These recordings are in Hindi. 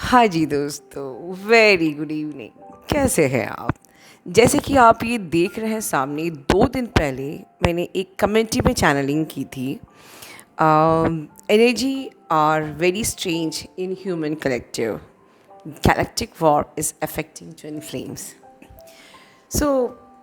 हाँ जी दोस्तों, वेरी गुड इवनिंग। कैसे हैं आप? जैसे कि आप ये देख रहे हैं सामने, 2 दिन पहले मैंने एक कम्युनिटी में चैनलिंग की थी। Energy are very strange in human collective, galactic war is affecting twin flames. So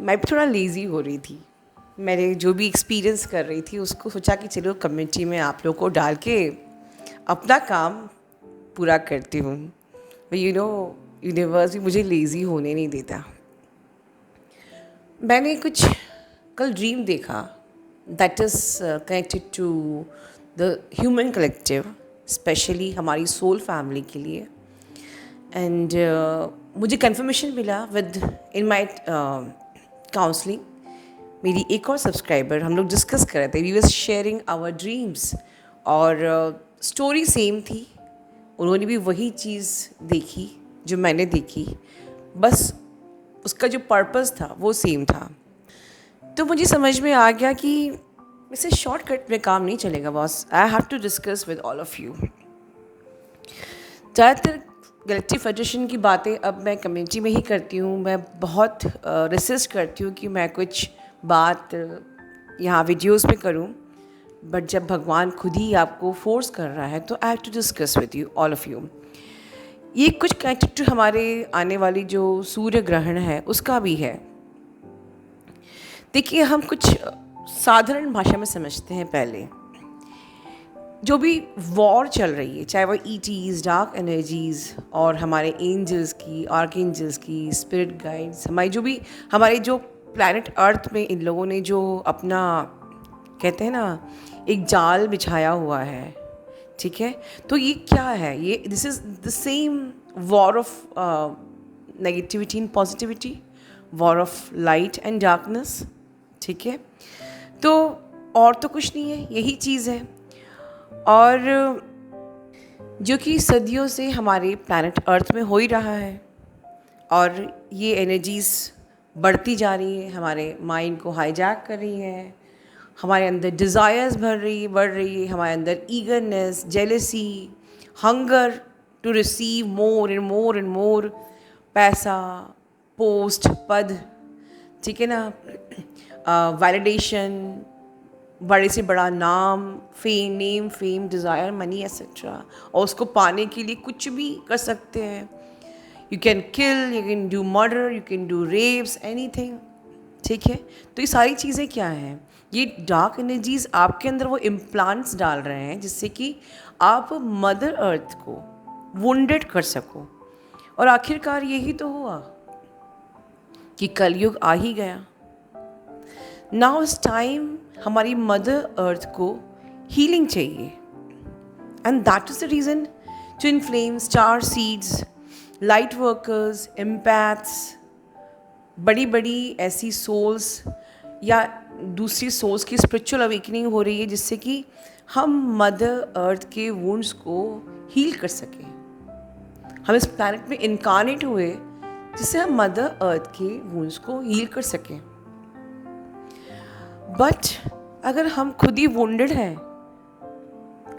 मैं भी थोड़ा लेज़ी हो रही थी। मैंने जो भी एक्सपीरियंस कर रही थी उसको सोचा कि चलो कम्युनिटी में आप लोग को डाल के अपना काम पूरा करती हूँ। यूनिवर्स भी मुझे लेज़ी होने नहीं देता। मैंने कुछ कल ड्रीम देखा that is connected to the human collective, specially हमारी सोल फैमिली के लिए। एंड मुझे कंफर्मेशन मिला विद इन माई काउंसलिंग। मेरी एक और सब्सक्राइबर, हम लोग डिस्कस कर रहे थे, we was sharing our dreams, और स्टोरी सेम थी। उन्होंने भी वही चीज़ देखी जो मैंने देखी, बस उसका जो पर्पस था वो सेम था। तो मुझे समझ में आ गया कि इसे शॉर्टकट में काम नहीं चलेगा boss, I have to discuss with all of you. ज़्यादातर गैलेक्टिक फेडरेशन की बातें अब मैं कम्युनिटी में ही करती हूँ। मैं बहुत रिसर्च करती हूँ कि मैं कुछ बात यहाँ वीडियोस में करूँ, बट जब भगवान खुद ही आपको फोर्स कर रहा है तो I have to discuss with you all of you. ये कुछ कनेक्टेड टू हमारे आने वाली जो सूर्य ग्रहण है उसका भी है। देखिए, हम कुछ साधारण भाषा में समझते हैं। पहले जो भी वॉर चल रही है, चाहे वो ईटीज़, डार्क एनर्जीज़, और हमारे एंजल्स की, आर्क एंजल्स की, स्पिरिट गाइड्स, हमारे जो प्लैनेट अर्थ में इन लोगों ने जो अपना, कहते हैं ना, एक जाल बिछाया हुआ है, ठीक है। तो ये क्या है? ये this is the same war of negativity and positivity, war of light and darkness, ठीक है। तो और तो कुछ नहीं है, यही चीज़ है। और जो कि सदियों से हमारे प्लैनेट अर्थ में हो ही रहा है, और ये एनर्जीज़ बढ़ती जा रही है, हमारे माइंड को हाईजैक कर रही है, हमारे अंदर डिज़ायर्स बढ़ रही है, हमारे अंदर eagerness, jealousy, hunger to receive more and more and more, पैसा, पोस्ट, पद, ठीक है ना, वैलिडेशन, बड़े से बड़ा नाम, फेम, डिज़ायर, मनी एक्सेट्रा। और उसको पाने के लिए कुछ भी कर सकते हैं। You can kill, you can do murder, you can do rapes, anything, ठीक है। तो ये सारी चीज़ें क्या हैं? ये डार्क एनर्जीज आपके अंदर वो इम्प्लांट्स डाल रहे हैं जिससे कि आप मदर अर्थ को वुंडेड कर सको। और आखिरकार यही तो हुआ कि कलयुग आ ही गया। नाउ इस टाइम हमारी मदर अर्थ को हीलिंग चाहिए, and that is the reason twin flames, star seeds, light workers, empaths, बड़ी बड़ी ऐसी सोल्स या दूसरी सोल्स की स्पिरिचुअल अवेकनिंग हो रही है जिससे कि हम मदर अर्थ के वुंड्स को हील कर सकें। हम इस प्लैनेट में इनकारनेट हुए जिससे हम मदर अर्थ के वुंड्स को हील कर सकें। बट अगर हम खुद ही वुंडेड हैं,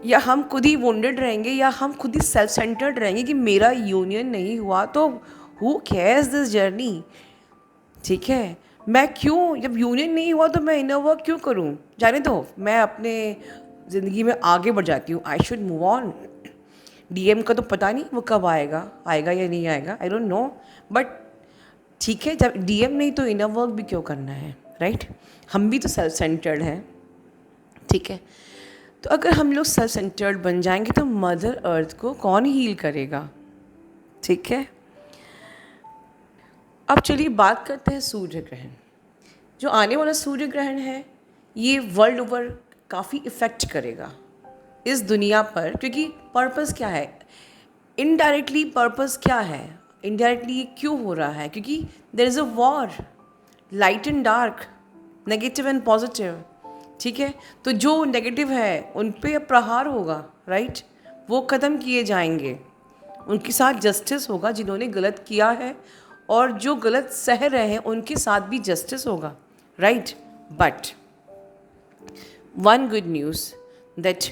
या हम खुद ही वुंडेड रहेंगे, या हम खुद ही सेल्फ सेंटर्ड रहेंगे कि मेरा यूनियन नहीं हुआ, तो हु केयर्स दिस जर्नी, ठीक है। मैं क्यों, जब यूनियन नहीं हुआ तो मैं इनर वर्क क्यों करूं? जाने दो, मैं अपने ज़िंदगी में आगे बढ़ जाती हूँ। I should move on. DM का तो पता नहीं वो कब आएगा, आएगा या नहीं आएगा, आई डोंट नो। बट ठीक है, जब डीएम नहीं तो इनर वर्क भी क्यों करना है, राइट? हम भी तो सेल्फ सेंटर्ड हैं, ठीक है। तो अगर हम लोग सेल्फ सेंटर्ड बन जाएंगे तो मदर अर्थ को कौन हील करेगा, ठीक है। अब चलिए बात करते हैं सूर्य ग्रहण। जो आने वाला सूर्य ग्रहण है ये वर्ल्ड ओवर काफ़ी इफ़ेक्ट करेगा इस दुनिया पर, क्योंकि पर्पस क्या है, इनडायरेक्टली पर्पस क्या है, इनडायरेक्टली ये क्यों हो रहा है? क्योंकि there is a war, light and dark, negative and positive, ठीक है। तो जो नेगेटिव है उन पे अब प्रहार होगा, राइट? वो ख़त्म किए जाएंगे, उनके साथ जस्टिस होगा जिन्होंने गलत किया है, और जो गलत सह रहे हैं उनके साथ भी जस्टिस होगा, right? But one good news that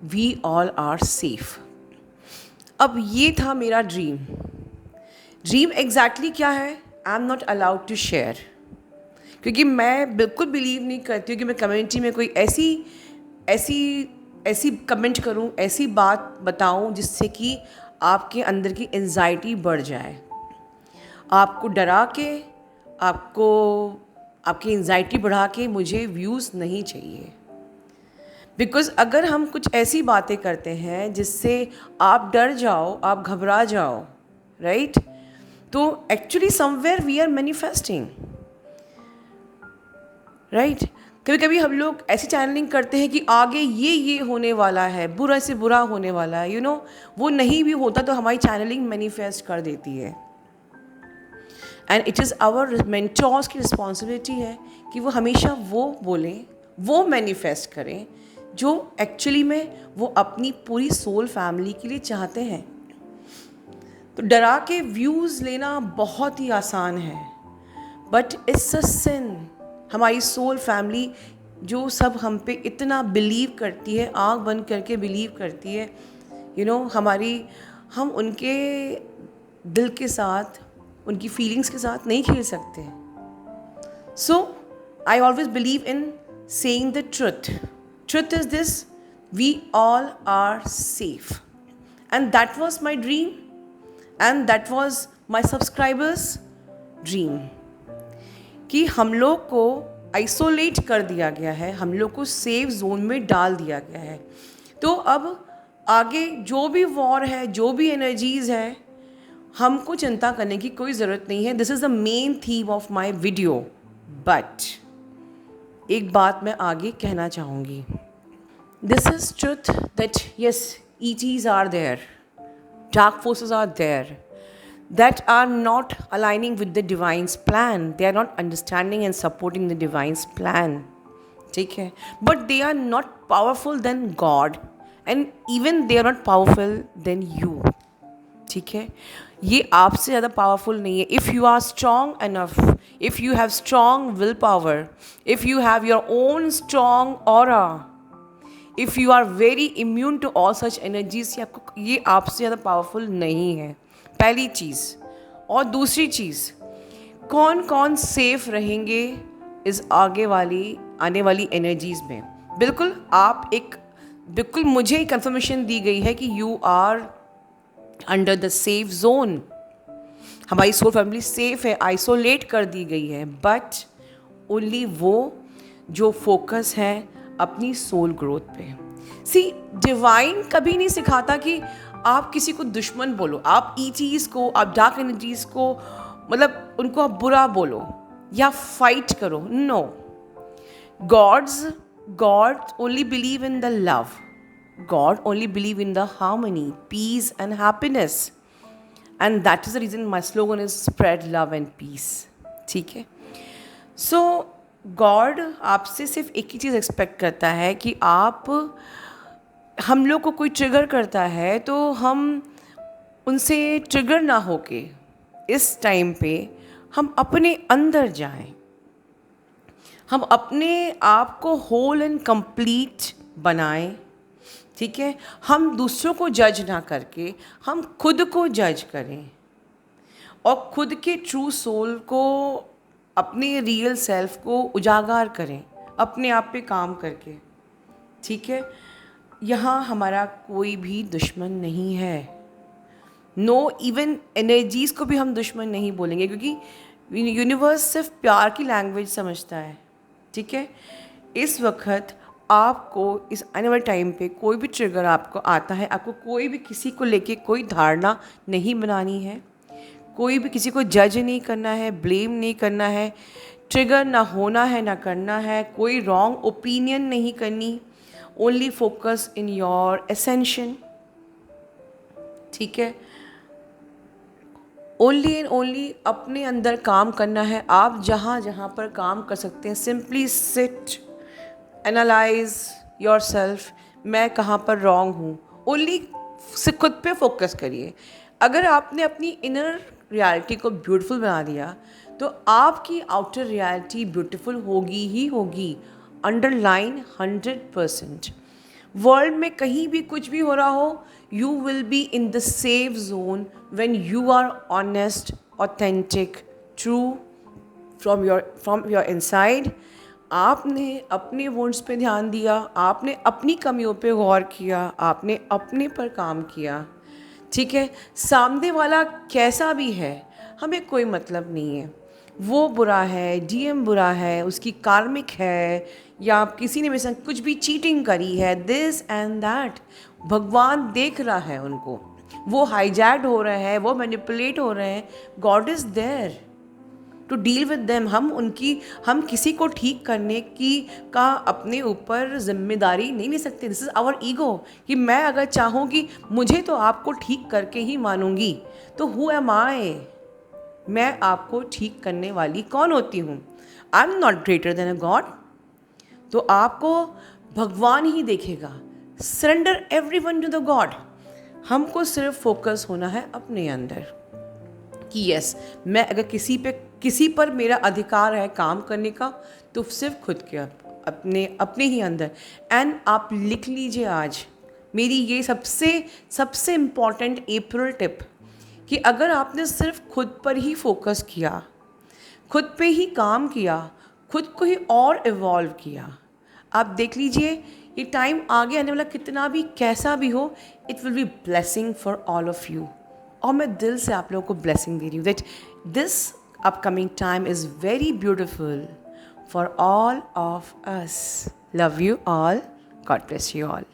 we all are safe. अब ये था मेरा ड्रीम। ड्रीम एग्जैक्टली क्या है, I am not allowed to share, क्योंकि मैं बिल्कुल बिलीव नहीं करती हूँ कि मैं कम्युनिटी में कोई ऐसी ऐसी ऐसी कमेंट करूँ, ऐसी बात बताऊँ जिससे कि आपके अंदर की एंजाइटी बढ़ जाए, आपको डरा के, आपको आपकी एंजाइटी बढ़ा के मुझे व्यूज़ नहीं चाहिए। बिकॉज़ अगर हम कुछ ऐसी बातें करते हैं जिससे आप डर जाओ, आप घबरा जाओ, राइट, तो actually somewhere we are manifesting, right. कभी कभी हम लोग ऐसी चैनलिंग करते हैं कि आगे ये होने वाला है, बुरा से बुरा होने वाला है, वो नहीं भी होता तो हमारी चैनलिंग मैनिफेस्ट कर देती है। And it is our mentors की रिस्पॉन्सिबिलिटी है कि वो हमेशा वो बोलें, वो मैनिफेस्ट करें जो एक्चुअली में वो अपनी पूरी सोल फैमिली के लिए चाहते हैं। तो डरा के व्यूज़ लेना बहुत ही आसान है, बट इट्स अ सिन। हमारी सोल फैमिली जो सब हम पे इतना बिलीव करती है, आँख बंद करके बिलीव करती है, हम उनके दिल के साथ, उनकी फीलिंग्स के साथ नहीं खेल सकते। So I always believe in saying the truth. Truth is this, we all are safe, and that was my dream, and that was my subscribers dream, कि हम लोग को आइसोलेट कर दिया गया है, हम लोग को सेफ जोन में डाल दिया गया है। तो अब आगे जो भी वॉर है, जो भी एनर्जीज़ है, हमको चिंता करने की कोई ज़रूरत नहीं है। This is the main theme of my video. But एक बात मैं आगे कहना चाहूँगी, this is truth that yes, ETs आर देयर, dark forces are there that are not aligning with the divine's plan. They are not understanding and supporting the divine's plan. ठीक है, but they are not powerful than God, and even they are not powerful than you. ठीक है, ये आपसे ज़्यादा पावरफुल नहीं है। If you are strong enough, if you have strong will power, if you have your own strong aura, if you are very immune to all such energies, ये आपसे ज़्यादा पावरफुल नहीं है, पहली चीज़। और दूसरी चीज़, कौन कौन सेफ रहेंगे इस आने वाली एनर्जीज़ में। बिल्कुल मुझे कंफर्मेशन दी गई है कि you are under the safe zone. हमारी सोल फैमिली सेफ है, आइसोलेट कर दी गई है, बट ओनली वो जो फोकस है अपनी सोल ग्रोथ पे। सी, डिवाइन कभी नहीं सिखाता कि आप किसी को दुश्मन बोलो, आप ETs को, आप डार्क एनर्जीज को, मतलब उनको आप बुरा बोलो या फाइट करो। No, God only believe in the love, God only believe in the harmony, peace and happiness, and that is the reason my slogan is spread love and peace. ठीक है, सो गॉड आपसे सिर्फ एक ही चीज़ एक्सपेक्ट करता है कि हम लोग को कोई ट्रिगर करता है तो हम उनसे ट्रिगर ना होके इस टाइम पे हम अपने अंदर जाएं, हम अपने आप को होल एंड कंप्लीट बनाएं। ठीक है, हम दूसरों को जज ना करके हम खुद को जज करें और खुद के ट्रू सोल को, अपने रियल सेल्फ को उजागर करें अपने आप पे काम करके। ठीक है, यहाँ हमारा कोई भी दुश्मन नहीं है। नो, इवन एनर्जीज़ को भी हम दुश्मन नहीं बोलेंगे, क्योंकि यूनिवर्स सिर्फ प्यार की लैंग्वेज समझता है। ठीक है, इस वक्त आपको इस आने वाले टाइम पे कोई भी ट्रिगर आपको आता है, आपको कोई भी किसी को लेके कोई धारणा नहीं बनानी है, कोई भी किसी को जज नहीं करना है, ब्लेम नहीं करना है, ट्रिगर ना होना है ना करना है, कोई रॉन्ग ओपिनियन नहीं करनी, only focus in your ascension. ठीक है, ओनली एंड ओनली अपने अंदर काम करना है। आप जहाँ जहाँ पर काम कर सकते हैं, simply sit, analyse your self, मैं कहाँ पर रॉन्ग हूँ, ओनली खुद पे फोकस करिए। अगर आपने अपनी इनर रियलिटी को ब्यूटीफुल बना दिया तो आपकी आउटर रियलिटी ब्यूटीफुल होगी ही होगी, अंडरलाइन 100%। वर्ल्ड में कहीं भी कुछ भी हो रहा हो, you will be in the safe zone when you are honest, authentic, true from your inside. आपने अपने वॉन्ट्स पे ध्यान दिया, आपने अपनी कमियों पे गौर किया, आपने अपने पर काम किया, ठीक है। सामने वाला कैसा भी है हमें कोई मतलब नहीं है, वो बुरा है, डीएम बुरा है, उसकी कार्मिक है, या किसी ने मेरे साथ कुछ भी चीटिंग करी है, दिस एंड दैट, भगवान देख रहा है उनको, वो हाईजैक्ड हो रहे हैं, वो मैनिपुलेट हो रहे हैं, God is there to deal with them. हम किसी को ठीक करने की का अपने ऊपर जिम्मेदारी नहीं ले सकते। दिस इज़ आवर ईगो, कि मैं अगर चाहूँ कि मुझे तो आपको ठीक करके ही मानूंगी, तो हु एम आई, मैं आपको ठीक करने वाली कौन होती हूँ? आई am not greater than a God. तो आपको भगवान ही देखेगा। Surrender every one two the God. हमको सिर्फ फोकस होना है अपने अंदर कि यस, मैं अगर किसी पर मेरा अधिकार है काम करने का, तो सिर्फ खुद के अपने ही अंदर। एंड आप लिख लीजिए आज मेरी ये सबसे इम्पॉर्टेंट अप्रैल टिप, कि अगर आपने सिर्फ खुद पर ही फोकस किया, खुद पे ही काम किया, खुद को ही और इवॉल्व किया, आप देख लीजिए ये टाइम आगे आने वाला कितना भी कैसा भी हो, it will be blessing for all of you. और मैं दिल से आप लोगों को ब्लेसिंग दे रही हूँ that this upcoming time is very beautiful for all of us. Love you all, God bless you all.